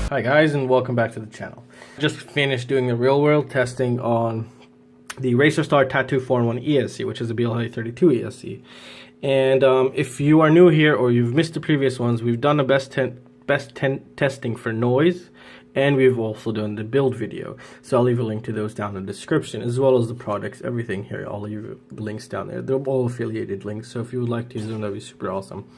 Hi guys, and welcome back to the channel. Just finished doing the real world testing on the Racerstar Tattoo 4-in-1 ESC, which is a BLA 32 ESC. And if you are new here or you've missed the previous ones, we've done the testing for noise, and we've also done the build video. So I'll leave a link to those down in the description, as well as the products, everything here. I'll leave links down there. They're all affiliated links, so if you would like to use them, that'd be super awesome.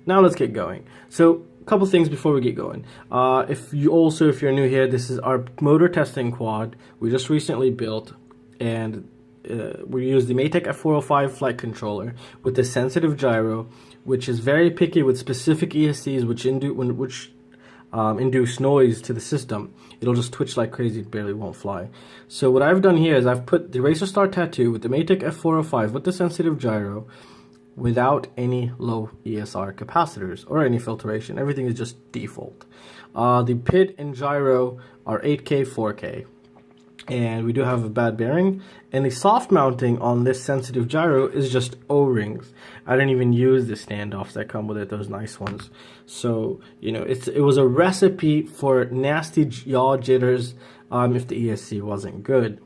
Now let's get going. So a couple things before we get going. If you're new here, this is our motor testing quad we just recently built, and we use the Maiden F405 flight controller with the sensitive gyro, which is very picky with specific ESCs which induce noise to the system. It'll just twitch like crazy, it barely won't fly. So what I've done here is I've put the Racerstar Tattoo with the Maiden F405 with the sensitive gyro without any low ESR capacitors or any filtration. Everything is just default. The PID and gyro are 8K, 4K. And we do have a bad bearing. And the soft mounting on this sensitive gyro is just O-rings. I didn't even use the standoffs that come with it, those nice ones. So, you know, it was a recipe for nasty yaw jitters if the ESC wasn't good.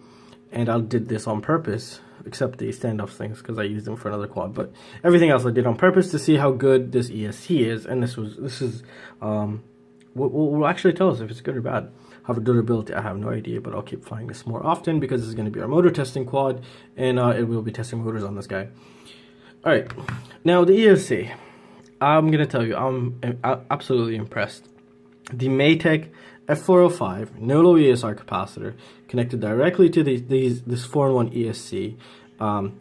And I did this on purpose, except the standoff things because I used them for another quad. But everything else I did on purpose to see how good this ESC is. And this is will actually tell us if it's good or bad. However, durability, I have no idea, but I'll keep flying this more often because this is going to be our motor testing quad, and it will be testing motors on this guy. All right, now the ESC. I'm going to tell you, I'm absolutely impressed. The Maiden F405, no low ESR capacitor, connected directly to this 4-in-1 ESC.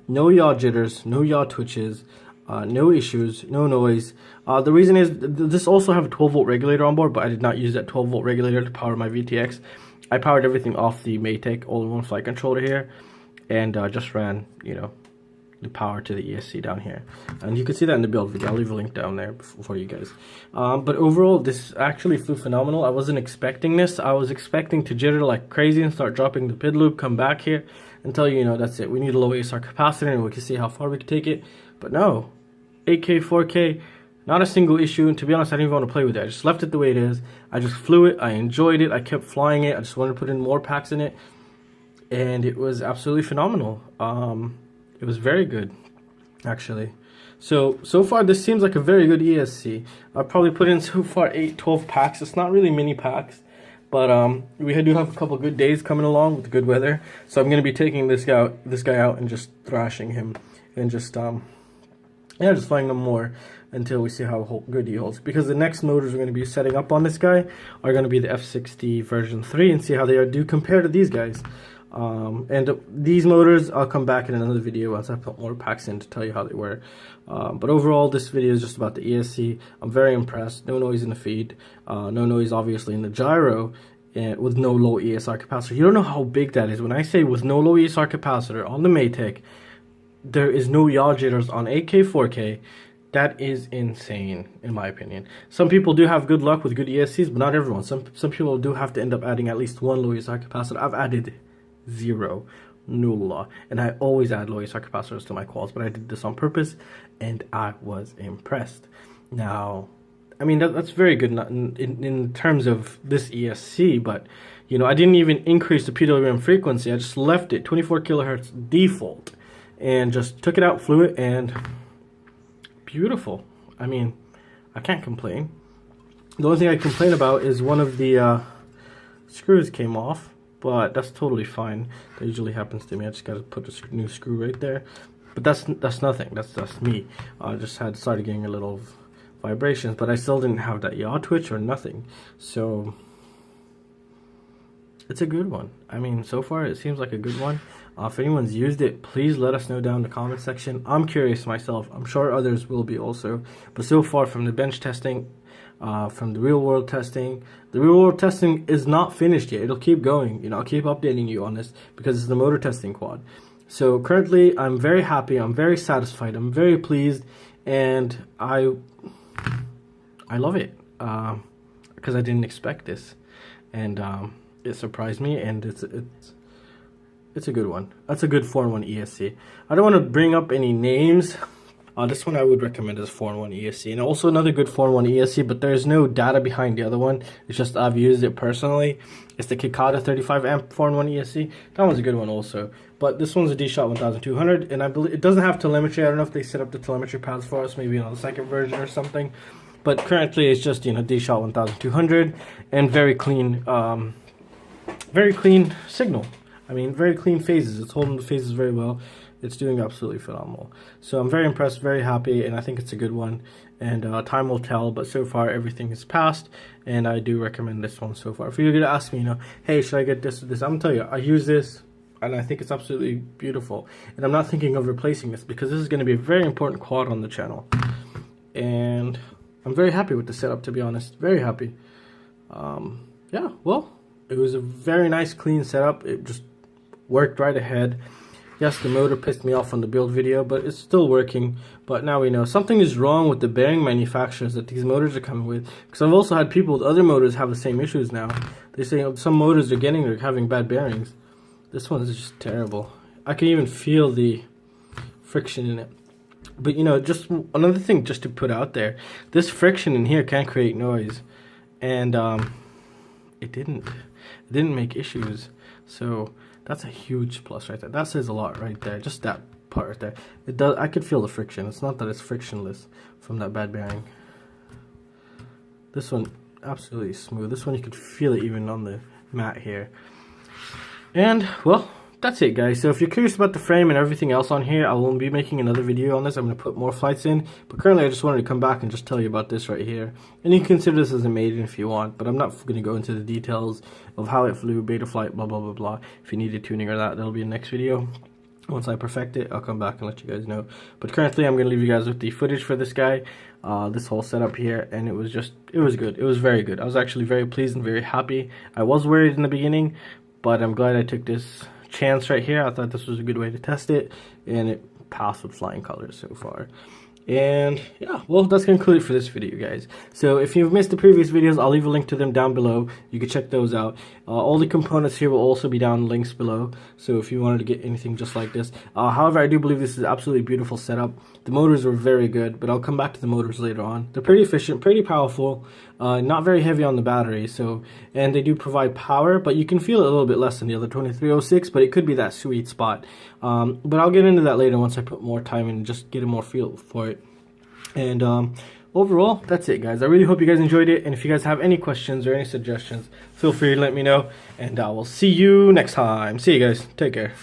No yaw jitters, no yaw twitches, no issues, no noise. The reason is this also have a 12-volt regulator on board, but I did not use that 12-volt regulator to power my VTX. I powered everything off the Maiden all-in-one flight controller here, and just ran, you know, the power to the ESC down here. And you can see that in the build video. I'll leave a link down there for you guys. But overall, this actually flew phenomenal. I wasn't expecting this. I was expecting to jitter like crazy and start dropping the PID loop, come back here, and tell you, you know, that's it. We need a low ESR capacitor, and we can see how far we can take it. But no. 8K, 4K, not a single issue, and to be honest, I didn't even want to play with it. I just left it the way it is. I just flew it, I enjoyed it, I kept flying it, I just wanted to put in more packs in it, and it was absolutely phenomenal. It was very good, actually. So far, this seems like a very good ESC. I've probably put in so far 12 packs. It's not really mini packs, but we do have a couple good days coming along with good weather, so I'm going to be taking this guy out and just thrashing him, and just just flying them more until we see how good he holds. Because the next motors we're going to be setting up on this guy are going to be the F60 version 3 and see how they do compared to these guys. And these motors, I'll come back in another video once I put more packs in to tell you how they were. But overall, this video is just about the ESC. I'm very impressed. No noise in the feed. No noise, obviously, in the gyro. And with no low ESR capacitor. You don't know how big that is. When I say with no low ESR capacitor on the Maiden, there is no yaw jitters on 8K, 4K. That is insane, in my opinion. Some people do have good luck with good ESCs, but not everyone. Some people do have to end up adding at least one low ESR capacitor. I've added 0, nulla, and I always add low ESR capacitors to my quads, but I did this on purpose, and I was impressed. Now, I mean, that's very good in terms of this ESC, but, you know, I didn't even increase the PWM frequency. I just left it 24 kilohertz default. And just took it out, flew it, and beautiful. I mean, I can't complain. The only thing I complain about is one of the screws came off, but that's totally fine. That usually happens to me. I just gotta put a new screw right there. But that's nothing. That's me. I just started getting a little vibrations, but I still didn't have that yaw twitch or nothing. So it's a good one. I mean, so far it seems like a good one. If anyone's used it, please let us know down in the comment section. I'm curious myself. I'm sure others will be also. But so far, from the bench testing, from the real world testing is not finished yet. It'll keep going. You know, I'll keep updating you on this because it's the motor testing quad. So currently, I'm very happy. I'm very satisfied. I'm very pleased, and I love it because I didn't expect this, and it surprised me, and it's a good one. That's a good 4-in-1 ESC. I don't want to bring up any names This one I would recommend is 4-in-1 ESC, and also another good 4-in-1 ESC, but there's no data behind the other one. It's just I've used it personally. It's the Kikata 35 amp 4-in-1 ESC. That one's a good one also. But this one's a D-Shot 1200, and I believe it doesn't have telemetry. I don't know if they set up the telemetry pads for us, maybe on the second version or something. But currently it's just, you know, D-Shot 1200 and very clean signal. I mean, very clean phases. It's holding the phases very well. It's doing absolutely phenomenal. So I'm very impressed, very happy, and I think it's a good one. And time will tell, but so far everything is passed, and I do recommend this one so far. If you're going to ask me, you know, hey, should I get this or this? I'm going to tell you, I use this, and I think it's absolutely beautiful. And I'm not thinking of replacing this, because this is going to be a very important quad on the channel. And I'm very happy with the setup, to be honest. Very happy. Yeah, well, it was a very nice, clean setup. It just worked right ahead. Yes, the motor pissed me off on the build video, but it's still working. But now we know something is wrong with the bearing manufacturers that these motors are coming with. Because I've also had people with other motors have the same issues now. They say some motors they're having bad bearings. This one is just terrible. I can even feel the friction in it. But you know, just another thing just to put out there, this friction in here can create noise. And it didn't make issues. So that's a huge plus right there. That says a lot right there. Just that part right there. It does. I could feel the friction. It's not that it's frictionless from that bad bearing. This one absolutely smooth. This one you could feel it even on the mat here. And well, that's it, guys. So if you're curious about the frame and everything else on here, I will be making another video on this. I'm going to put more flights in, but currently I just wanted to come back and just tell you about this right here. And you can consider this as a Maiden if you want, but I'm not going to go into the details of how it flew, beta flight, blah blah blah blah. If you needed tuning or that'll be the next video. Once I perfect it, I'll come back and let you guys know. But currently I'm going to leave you guys with the footage for this guy, this whole setup here, and it was good. It was very good. I was actually very pleased and very happy. I was worried in the beginning, but I'm glad I took this chance right here. I thought this was a good way to test it, and it passed with flying colors so far. And yeah, well, that's going to conclude it for this video, guys. So if you've missed the previous videos, I'll leave a link to them down below. You can check those out. All the components here will also be down links below, so if you wanted to get anything just like this. However, I do believe this is an absolutely beautiful setup. The motors were very good, but I'll come back to the motors later on. They're pretty efficient, pretty powerful, not very heavy on the battery, and they do provide power, but you can feel it a little bit less than the other 2306, but it could be that sweet spot. But I'll get into that later once I put more time in and just get a more feel for it. And overall, that's it, guys. I really hope you guys enjoyed it, and if you guys have any questions or any suggestions, feel free to let me know, and I will see you next time. See you guys. Take care.